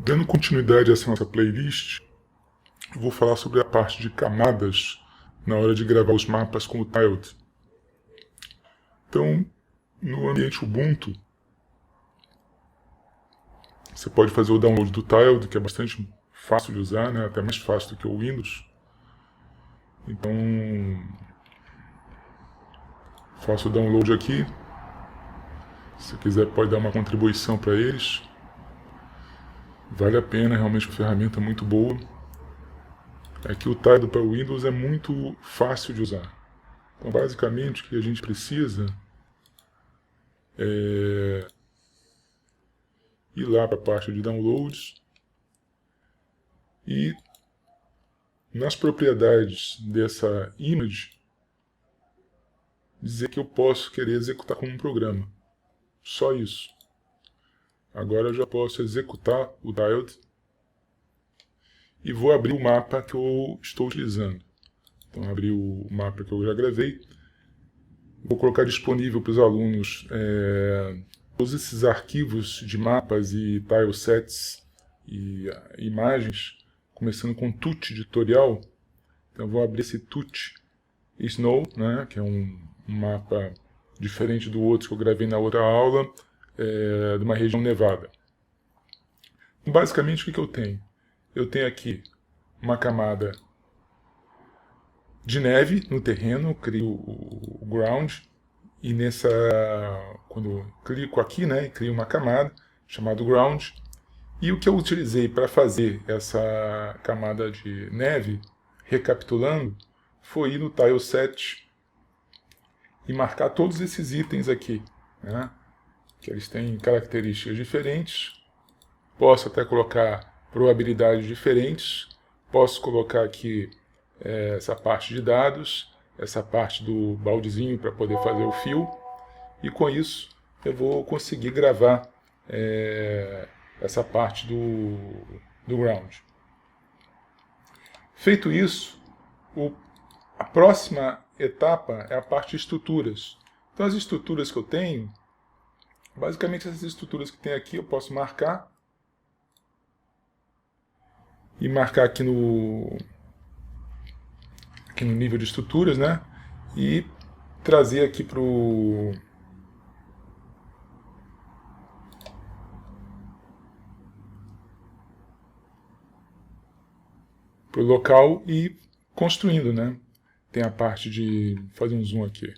Dando continuidade a essa nossa playlist, eu vou falar sobre a parte de camadas na hora de gravar os mapas com o Tiled. Então, no ambiente Ubuntu, você pode fazer o download do Tiled, que é bastante fácil de usar, né? Até mais fácil do que o Windows. Então, faço o download aqui. Se você quiser, pode dar uma contribuição para eles. Vale a pena, realmente uma ferramenta muito boa. É que o Tiled para o Windows é muito fácil de usar. Então, basicamente, o que a gente precisa é ir lá para a parte de downloads e nas propriedades dessa image dizer que eu posso querer executar como um programa. Só isso. Agora eu já posso executar o Tiled e vou abrir o mapa que eu estou utilizando. Então, abri o mapa que eu já gravei. Vou colocar disponível para os alunos todos esses arquivos de mapas e tilesets e imagens, começando com tut editorial. Então, eu vou abrir esse tut Snow, né, que é um mapa diferente do outro que eu gravei na outra aula, de uma região nevada. Basicamente, o que eu tenho? Eu tenho aqui uma camada de neve no terreno, crio o ground, e quando eu clico aqui, né, crio uma camada chamada ground, e o que eu utilizei para fazer essa camada de neve, recapitulando, foi ir no tileset e marcar todos esses itens aqui, né, que eles têm características diferentes. Posso até colocar probabilidades diferentes, posso colocar aqui essa parte de dados, essa parte do baldezinho para poder fazer o fio, e com isso eu vou conseguir gravar essa parte do ground. Feito isso, a próxima etapa é a parte de estruturas. Então as estruturas que eu tenho, basicamente essas estruturas que tem aqui eu posso marcar, e marcar aqui no nível de estruturas, né? E trazer aqui para o local e construindo, né? Tem a parte de fazer um zoom aqui.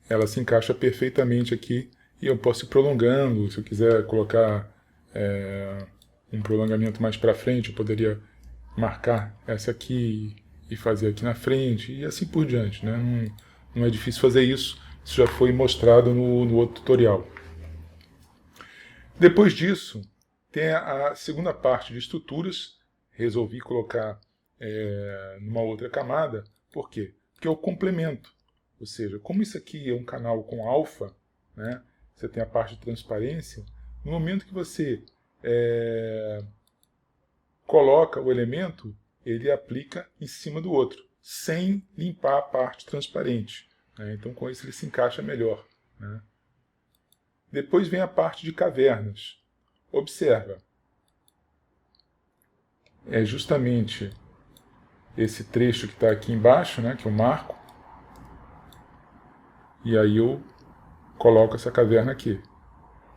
Ela se encaixa perfeitamente aqui e eu posso ir prolongando. Se eu quiser colocar um prolongamento mais para frente, eu poderia marcar essa aqui e fazer aqui na frente e assim por diante, né? Não é difícil fazer isso, isso já foi mostrado no outro tutorial. Depois disso, tem a segunda parte de estruturas. Resolvi colocar numa outra camada. Por quê? Porque é o complemento. Ou seja, como isso aqui é um canal com alfa, né, você tem a parte de transparência, no momento que você coloca o elemento, ele aplica em cima do outro, sem limpar a parte transparente, né? Então com isso ele se encaixa melhor, né? Depois vem a parte de cavernas. Observa, é justamente esse trecho que está aqui embaixo, né, que eu marco, e aí eu coloco essa caverna aqui.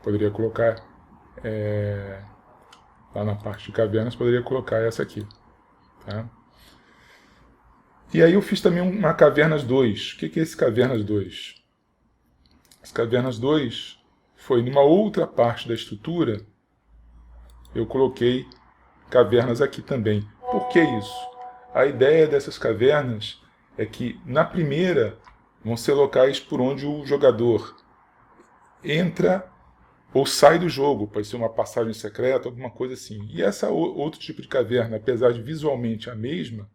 Poderia colocar lá na parte de cavernas, poderia colocar essa aqui, tá? E aí eu fiz também uma cavernas 2. O que é esse cavernas 2? As cavernas 2 foi numa outra parte da estrutura, eu coloquei cavernas aqui também. Por que isso? A ideia dessas cavernas é que na primeira vão ser locais por onde o jogador entra ou sai do jogo, pode ser uma passagem secreta, alguma coisa assim. E essa outro tipo de caverna, apesar de visualmente a mesma,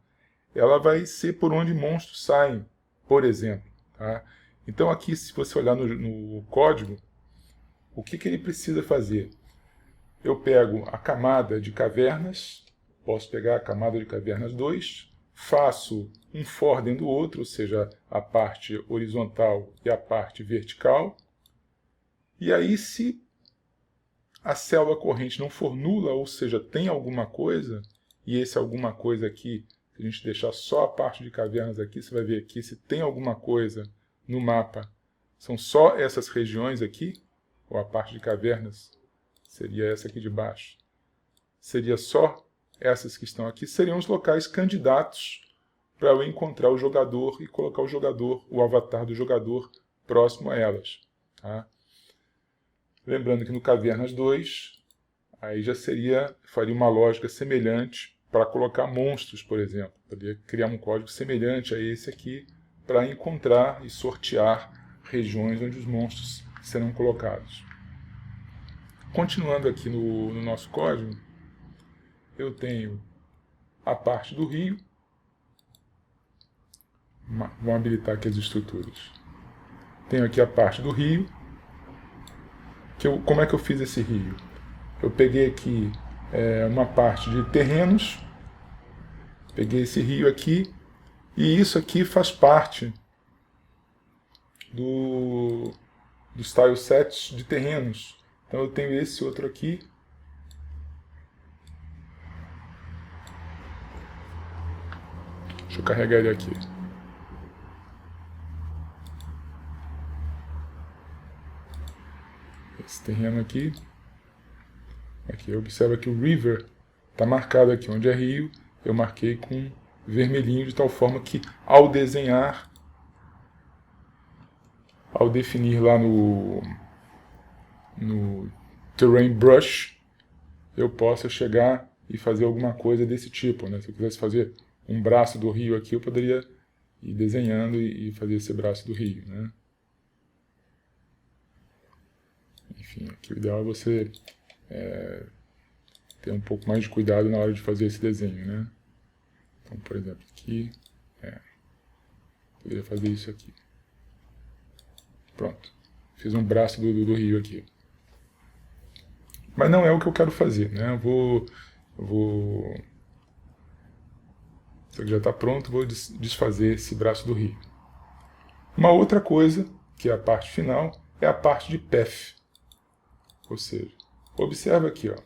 ela vai ser por onde monstros saem, por exemplo, tá? Então aqui, se você olhar no código, o que ele precisa fazer? Eu pego a camada de cavernas, posso pegar a camada de cavernas 2, faço um for dentro do outro, ou seja, a parte horizontal e a parte vertical, E aí, se a célula corrente não for nula, ou seja, tem alguma coisa, e esse alguma coisa aqui, se a gente deixar só a parte de cavernas aqui, você vai ver aqui, se tem alguma coisa no mapa, são só essas regiões aqui, ou a parte de cavernas, seria essa aqui de baixo, seria só essas que estão aqui, seriam os locais candidatos para eu encontrar o jogador e colocar o jogador, o avatar do jogador, próximo a elas. Tá? Lembrando que no Cavernas 2, aí já faria uma lógica semelhante para colocar monstros, por exemplo. Poderia criar um código semelhante a esse aqui para encontrar e sortear regiões onde os monstros serão colocados. Continuando aqui no nosso código, eu tenho a parte do rio. Vamos habilitar aqui as estruturas. Tenho aqui a parte do rio. Como é que eu fiz esse rio? Eu peguei aqui uma parte de terrenos, peguei esse rio aqui, e isso aqui faz parte dos tilesets de terrenos. Então eu tenho esse outro aqui. Deixa eu carregar ele aqui. Esse terreno aqui. Aqui, observa que o river está marcado aqui onde é rio. Eu marquei com vermelhinho de tal forma que ao desenhar, ao definir lá no Terrain Brush, eu possa chegar e fazer alguma coisa desse tipo. Né? Se eu quisesse fazer um braço do rio aqui, eu poderia ir desenhando e fazer esse braço do rio. Né? Enfim, aqui o ideal é você ter um pouco mais de cuidado na hora de fazer esse desenho. Né? Então, por exemplo, aqui, poderia fazer isso aqui. Pronto, fiz um braço do rio aqui. Mas não é o que eu quero fazer, né? Eu vou isso aqui já está pronto, vou desfazer esse braço do rio. Uma outra coisa, que é a parte final, é a parte de path. Ou seja, observa aqui, ó.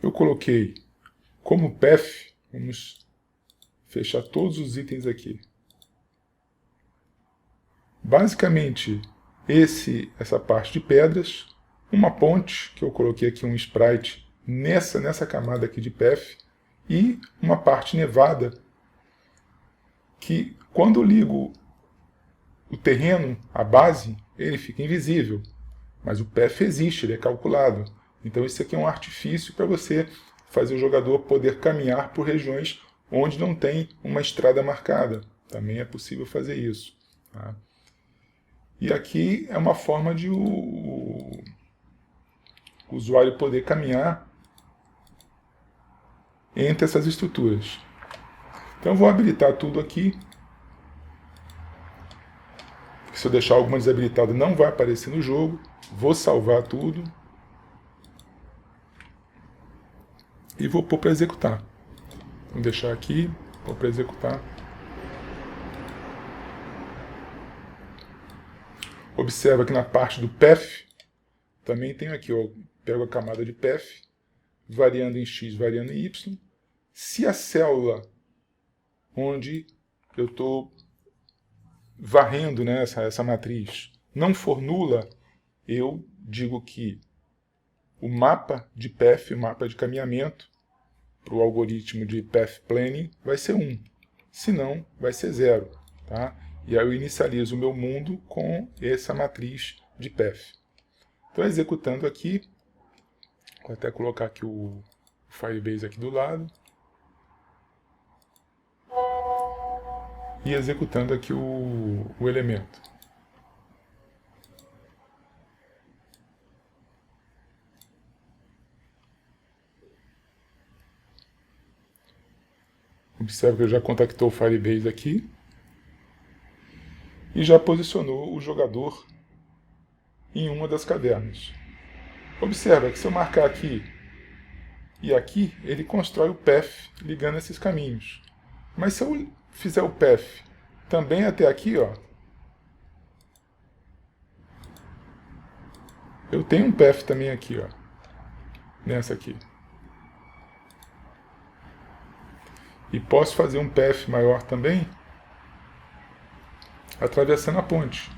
Eu coloquei como path, vamos fechar todos os itens aqui. Basicamente, essa parte de pedras, uma ponte, que eu coloquei aqui um sprite nessa camada aqui de path, e uma parte nevada, que quando eu ligo o terreno, a base, ele fica invisível. Mas o path existe, ele é calculado. Então isso aqui é um artifício para você fazer o jogador poder caminhar por regiões onde não tem uma estrada marcada. Também é possível fazer isso. Tá? E aqui é uma forma de o usuário poder caminhar entre essas estruturas. Então eu vou habilitar tudo aqui. Se eu deixar alguma desabilitada, não vai aparecer no jogo. Vou salvar tudo. E vou pôr para executar. Vou deixar aqui, pôr para executar. Observa que na parte do path, também tenho aqui, ó, pego a camada de path, variando em x, variando em y. Se a célula onde eu estou varrendo, né, essa matriz não for nula, eu digo que o mapa de path, o mapa de caminhamento, para o algoritmo de path planning, vai ser 1. Se não, vai ser 0. Tá? E aí eu inicializo o meu mundo com essa matriz de path. Então, executando aqui, vou até colocar aqui o Firebase aqui do lado. E executando aqui o elemento. Observe que eu já contactou o Firebase aqui. E já posicionou o jogador em uma das cavernas. Observa que se eu marcar aqui e aqui, ele constrói o path ligando esses caminhos. Mas se eu fizer o path também até aqui, ó, Eu tenho um path também aqui, ó, nessa aqui. E posso fazer um path maior também, atravessando a ponte.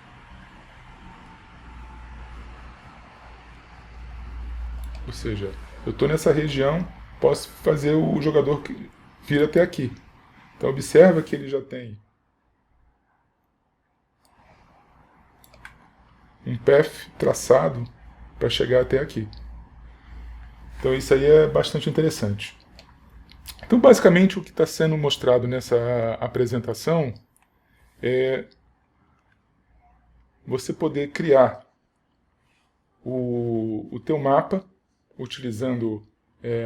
Ou seja, eu estou nessa região, posso fazer o jogador vir até aqui. Então observa que ele já tem um path traçado para chegar até aqui. Então isso aí é bastante interessante. Então basicamente o que está sendo mostrado nessa apresentação é você poder criar o teu mapa utilizando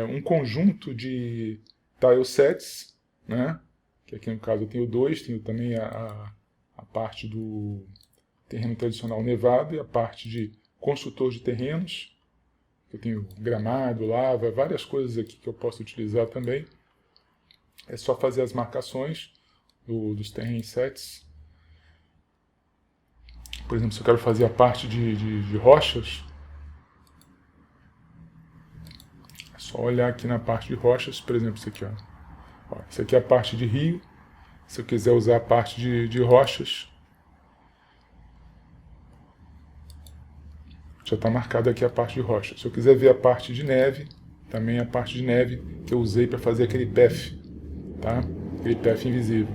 um conjunto de tilesets, né? Que aqui no caso eu tenho dois, tenho também a parte do terreno tradicional nevado e a parte de construtor de terrenos. Eu tenho gramado, lava, várias coisas aqui que eu posso utilizar também. É só fazer as marcações dos terrain sets. Por exemplo, se eu quero fazer a parte de rochas, é só olhar aqui na parte de rochas, por exemplo, isso aqui, ó. Isso aqui é a parte de rio. Se eu quiser usar a parte de rochas, já está marcado aqui a parte de rocha. Se eu quiser ver a parte de neve, também a parte de neve que eu usei para fazer aquele path, tá? Aquele path invisível.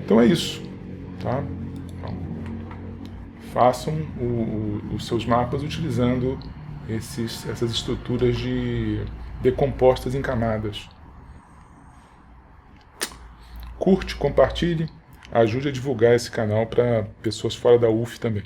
Então é isso, tá? Então, façam os seus mapas utilizando essas estruturas decompostas em camadas. Curte, compartilhe, ajude a divulgar esse canal para pessoas fora da UF também.